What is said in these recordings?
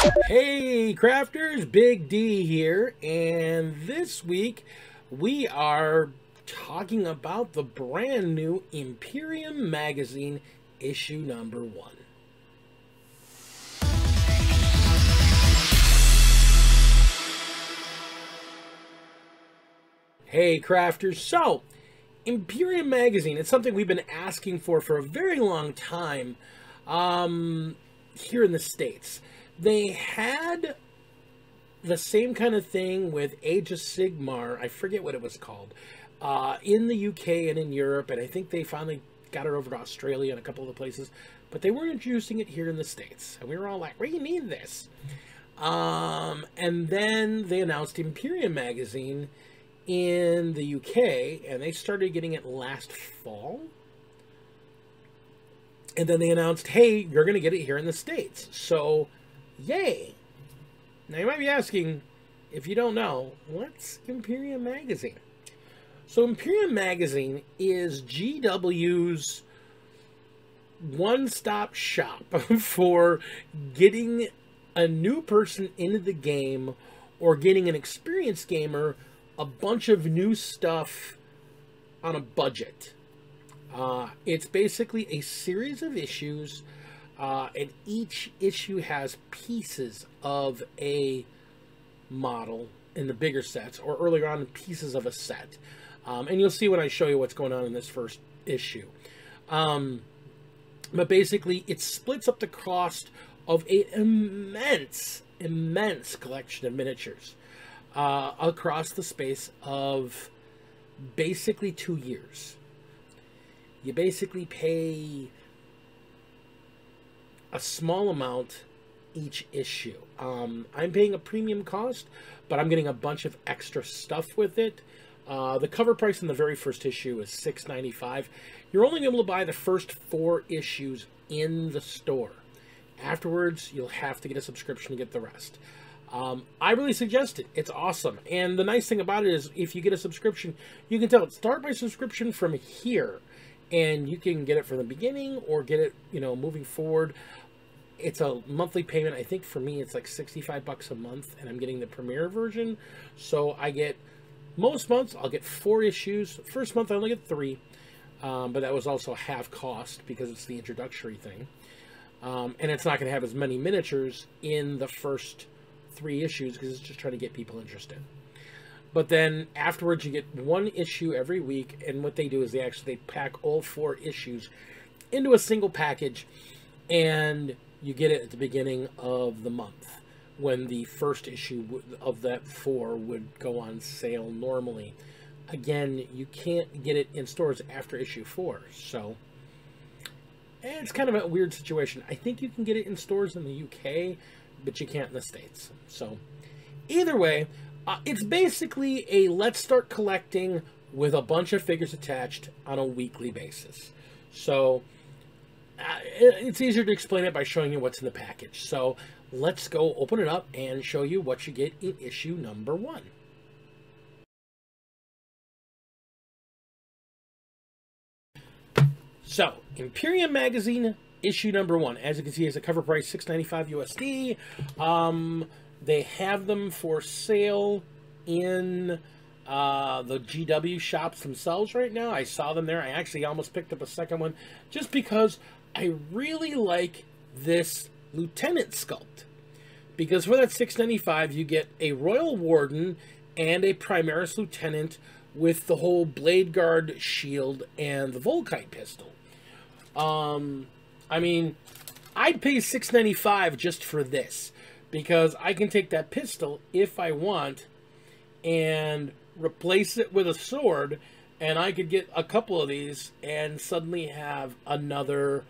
Hey crafters, Big D here, and this week we are talking about the brand new Imperium Magazine issue number 1. Hey crafters, so Imperium Magazine, it's something we've been asking for a very long time here in the States. They had the same kind of thing with Age of Sigmar, I forget what it was called, in the UK and in Europe, and I think they finally got it over to Australia and a couple of places, but they weren't introducing it here in the States, and we were all like, we need this. And then they announced Imperium Magazine in the UK, and they started getting it last fall. And then they announced, hey, you're going to get it here in the States. So, yay. Now, you might be asking, if you don't know, what's Imperium Magazine? So, Imperium Magazine is GW's one-stop shop for getting a new person into the game or getting an experienced gamer a bunch of new stuff on a budget. It's basically a series of issues, and each issue has pieces of a model in the bigger sets, or earlier on, pieces of a set. And you'll see when I show you what's going on in this first issue. But basically, it splits up the cost of an immense collection of miniatures across the space of basically 2 years. You basically pay a small amount each issue. I'm paying a premium cost, but I'm getting a bunch of extra stuff with it. The cover price in the very first issue is $6.95. You're only able to buy the first 4 issues in the store. Afterwards, you'll have to get a subscription to get the rest. I really suggest it. It's awesome. And the nice thing about it is if you get a subscription, you can tell it, start my subscription from here. And you can get it from the beginning or get it, moving forward. It's a monthly payment. I think for me, it's like $65 a month, and I'm getting the premiere version. So I get, most months, I'll get 4 issues. First month, I only get 3. But that was also half cost because it's the introductory thing. And it's not going to have as many miniatures in the first 3 issues because it's just trying to get people interested. But then afterwards you get 1 issue every week, and what they do is they pack all 4 issues into a single package, and you get it at the beginning of the month when the first issue of that 4 would go on sale normally. Again, you can't get it in stores after issue 4, so it's kind of a weird situation. I think you can get it in stores in the UK, but you can't in the States. So either way, it's basically a let's start collecting with a bunch of figures attached on a weekly basis. So it's easier to explain it by showing you what's in the package. So let's go open it up and show you what you get in issue number 1. So, Imperium Magazine, issue number 1. As you can see, it's a cover price $6.95 USD. They have them for sale in the GW shops themselves right now. I saw them there. I actually almost picked up a second one just because I really like this Lieutenant sculpt. Because for that $6.95, you get a Royal Warden and a Primaris Lieutenant with the whole Blade Guard shield and the Volkite pistol. I mean, I'd pay $6.95 just for this, because I can take that pistol if I want and replace it with a sword, and I could get a couple of these and suddenly have another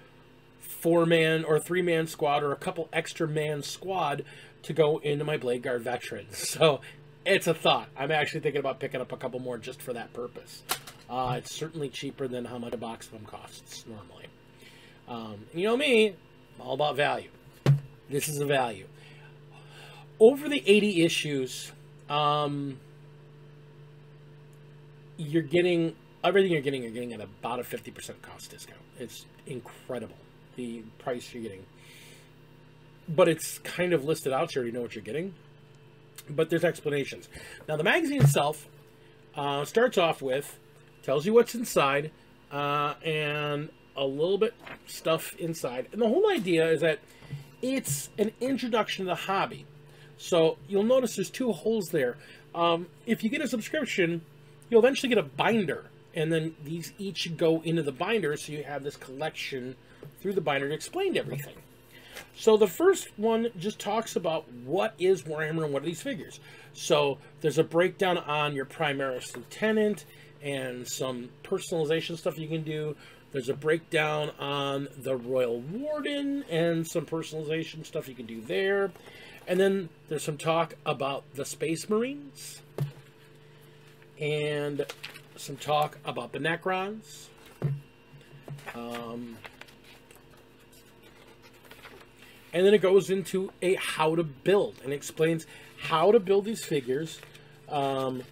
4-man or 3-man squad or a couple extra man squad to go into my Blade Guard veterans. So it's a thought. I'm actually thinking about picking up a couple more just for that purpose. It's certainly cheaper than how much a box of them costs normally. You know me, I'm all about value. This is a value. Over the 80 issues, you're getting everything you're getting at about a 50% cost discount. It's incredible, the price you're getting. but it's kind of listed out so you already know what you're getting. But there's explanations. Now, the magazine itself starts off with, tells you what's inside, and a little bit stuff inside. And the whole idea is that it's an introduction to the hobby. So you'll notice there's 2 holes there. If you get a subscription, you'll eventually get a binder. And then these each go into the binder, so you have this collection through the binder to explain everything. So the first one just talks about what is Warhammer and what are these figures. So there's a breakdown on your Primaris Lieutenant and some personalization stuff you can do. There's a breakdown on the Royal Warden and some personalization stuff you can do there. And then there's some talk about the Space Marines. And some talk about the Necrons. And then it goes into a how to build and explains how to build these figures. And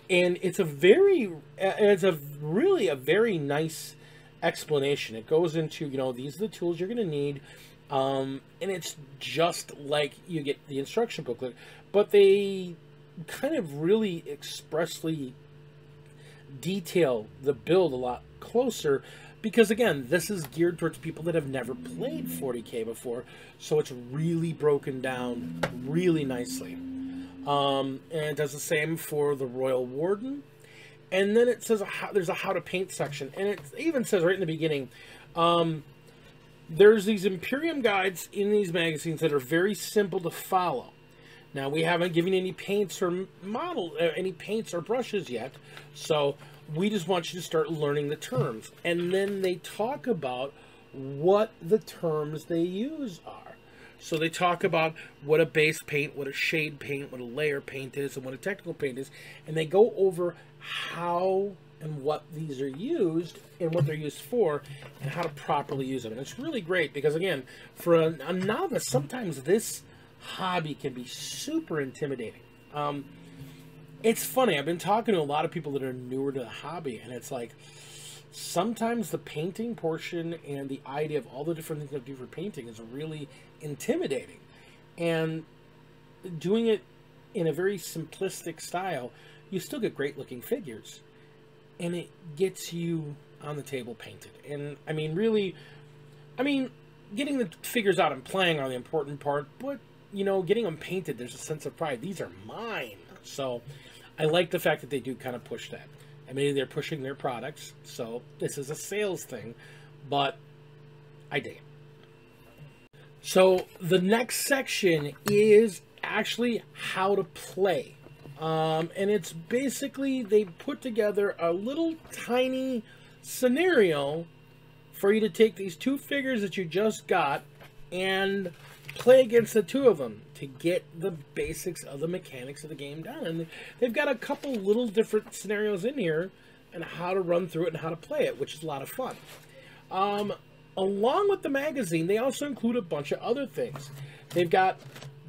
it's a really very nice explanation. It goes into, you know, these are the tools you're going to need. And it's just like you get the instruction booklet, but they kind of really expressly detail the build a lot closer. Because, again, this is geared towards people that have never played 40K before, so it's really broken down really nicely. And it does the same for the Royal Warden. And then it says there's a how to paint section. And it even says right in the beginning, there's these Imperium guides in these magazines that are very simple to follow. Now, we haven't given any paints or any paints or brushes yet, so we just want you to start learning the terms. And then they talk about what the terms they use are. So they talk about what a base paint, what a shade paint, what a layer paint is, and what a technical paint is. And they go over how and what these are used and what they're used for and how to properly use them. And it's really great because, again, for a novice, sometimes this hobby can be super intimidating. It's funny, I've been talking to a lot of people that are newer to the hobby, and it's like, sometimes the painting portion and the idea of all the different things I do for painting is really intimidating. And doing it in a very simplistic style, you still get great looking figures. And it gets you on the table painted. And, I mean, really, getting the figures out and playing are the important part, but, you know, getting them painted, there's a sense of pride. These are mine. So I like the fact that they do kind of push that. I mean, they're pushing their products, so this is a sales thing, but I dig it. So the next section is actually how to play. And it's basically, they put together a little tiny scenario for you to take these 2 figures that you just got and play against the 2 of them to get the basics of the mechanics of the game down. And they've got a couple little different scenarios in here and how to run through it and how to play it, which is a lot of fun. Along with the magazine, they also include a bunch of other things. They've got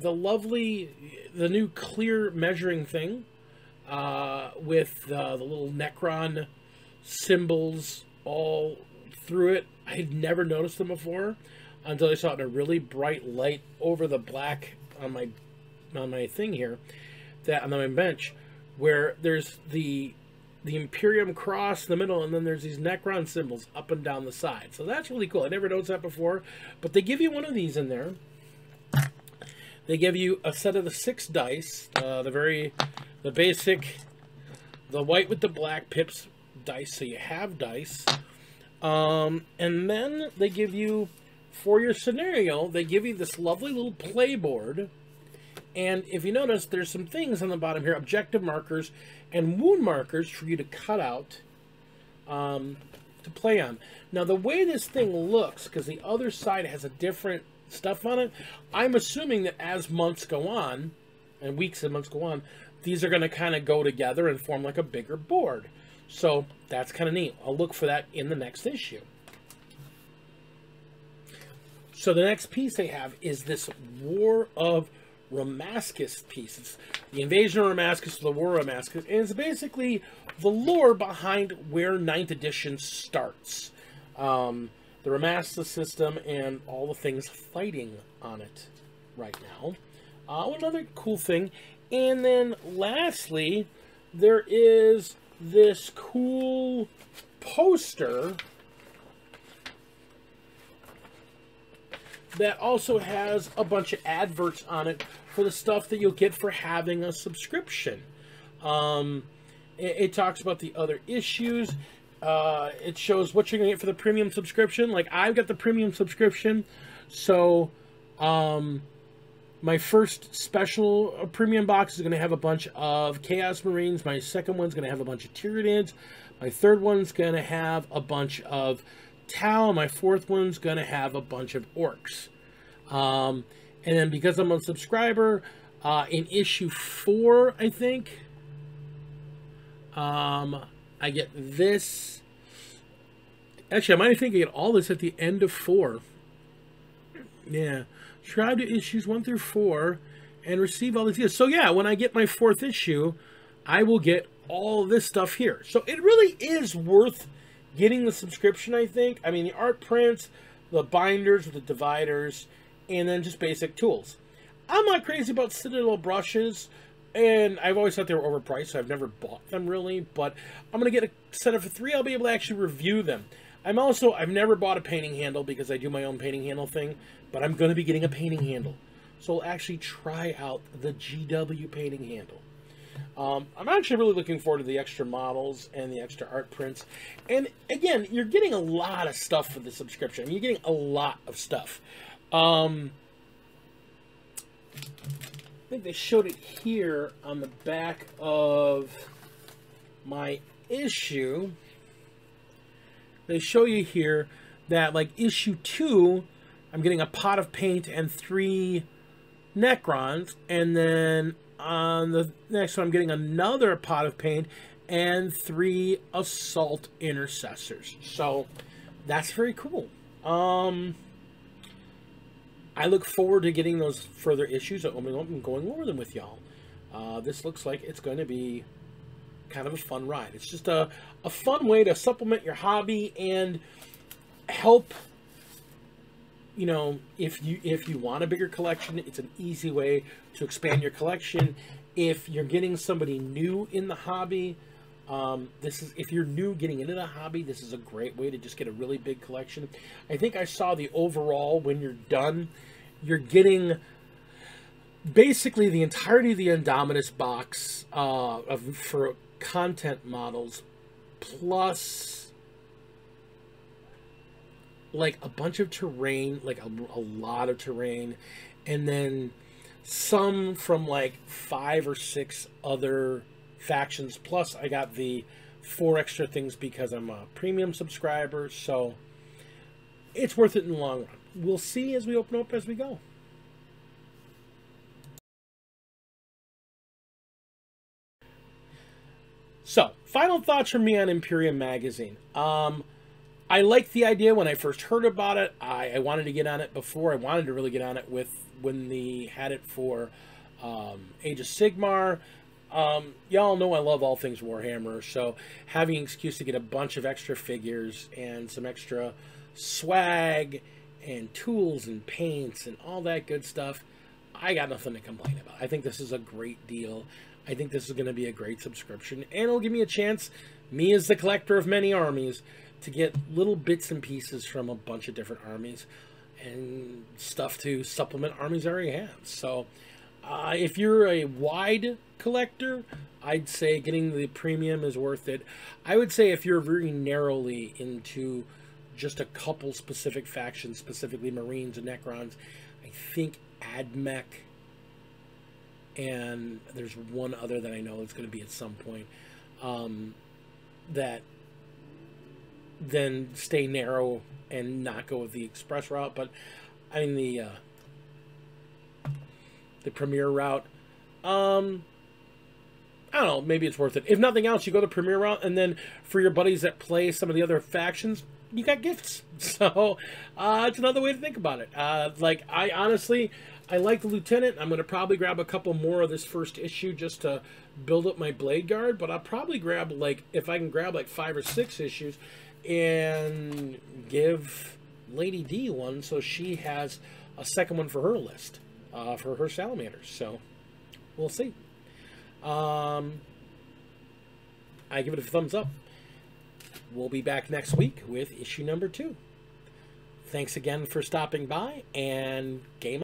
the new clear measuring thing with the little Necron symbols all through it. I had never noticed them before until I saw it in a really bright light over the black on my thing here, on my bench, where there's the Imperium cross in the middle, and then there's these Necron symbols up and down the side. So that's really cool. I never noticed that before, but they give you one of these in there. They give you a set of the 6 dice, the basic, the white with the black pips dice, so you have dice. And then they give you, for your scenario, they give you this lovely little play board. And if you notice, there's some things on the bottom here, objective markers and wound markers for you to cut out to play on. Now, the way this thing looks, because the other side has a different stuff on it, I'm assuming that as months go on, and weeks and months go on, these are going to kind of go together and form like a bigger board. So that's kind of neat. I'll look for that in the next issue. So the next piece they have is this War of Ramascus piece. It's the invasion of Ramascus, the War of Ramascus, and it's basically the lore behind where 9th edition starts. the Ramasta system and all the things fighting on it right now. Another cool thing. And then lastly, there is this cool poster that also has a bunch of adverts on it for the stuff that you'll get for having a subscription. It talks about the other issues. It shows what you're going to get for the premium subscription. Like, I've got the premium subscription, so my first special premium box is going to have a bunch of Chaos Marines. My second one's going to have a bunch of Tyranids. My third one's going to have a bunch of Tau. My fourth one's going to have a bunch of Orcs. And then because I'm a subscriber, in issue 4, I think, I get this. Actually, I might think I get all this at the end of 4. Yeah. Subscribe to issues 1 through 4 and receive all these gifts. So yeah, when I get my 4th issue, I will get all this stuff here. So it really is worth getting the subscription, I think. I mean, the art prints, the binders with the dividers, and then just basic tools. I'm not crazy about Citadel brushes, and I've always thought they were overpriced, so I've never bought them really, but I'm going to get a set of 3. I'll be able to actually review them. I've never bought a painting handle because I do my own painting handle thing, but I'm going to be getting a painting handle. So I'll actually try out the GW painting handle. I'm actually really looking forward to the extra models and the extra art prints. And again, you're getting a lot of stuff for the subscription. You're getting a lot of stuff. I think they showed it here on the back of my issue. They show you here that, like, issue 2, I'm getting a pot of paint and 3 Necrons, and then on the next one I'm getting another pot of paint and 3 Assault Intercessors. So that's very cool. I look forward to getting those further issues, opening up and going over them with y'all. This looks like it's going to be kind of a fun ride. It's just a fun way to supplement your hobby and help, you know, if you want a bigger collection, it's an easy way to expand your collection. If you're getting somebody new in the hobby, if you're new getting into the hobby, this is a great way to just get a really big collection. I think I saw the overall, when you're done, you're getting basically the entirety of the Indominus box for content models, plus like a bunch of terrain, like a lot of terrain, and then some from like 5 or 6 other factions. Plus I got the 4 extra things because I'm a premium subscriber, so it's worth it in the long run. We'll see as we open up as we go. So, final thoughts from me on Imperium Magazine. I liked the idea when I first heard about it. I wanted to get on it before. I wanted to really get on it when they had it for Age of Sigmar. Y'all know I love all things Warhammer, so having an excuse to get a bunch of extra figures and some extra swag and tools and paints and all that good stuff, I got nothing to complain about. I think this is a great deal. I think this is going to be a great subscription, and it'll give me a chance, me as the collector of many armies, to get little bits and pieces from a bunch of different armies and stuff to supplement armies I already have. So if you're a wide collector, I'd say getting the premium is worth it. I would say if you're very narrowly into just a couple specific factions, specifically Marines and Necrons, I think AdMech, and there's one other that I know it's going to be at some point, that then stay narrow and not go with the express route. But I mean the premier route, I don't know, maybe it's worth it. If nothing else, you go the premier route, and then for your buddies that play some of the other factions, you got gifts. So it's another way to think about it. Like, I like the Lieutenant. I'm going to probably grab a couple more of this first issue just to build up my Blade Guard, but I'll probably grab, like, if I can grab like 5 or 6 issues and give Lady D one, so she has a second one for her list, for her salamanders. So we'll see. I give it a thumbs up. We'll be back next week with issue number 2. Thanks again for stopping by, and game on.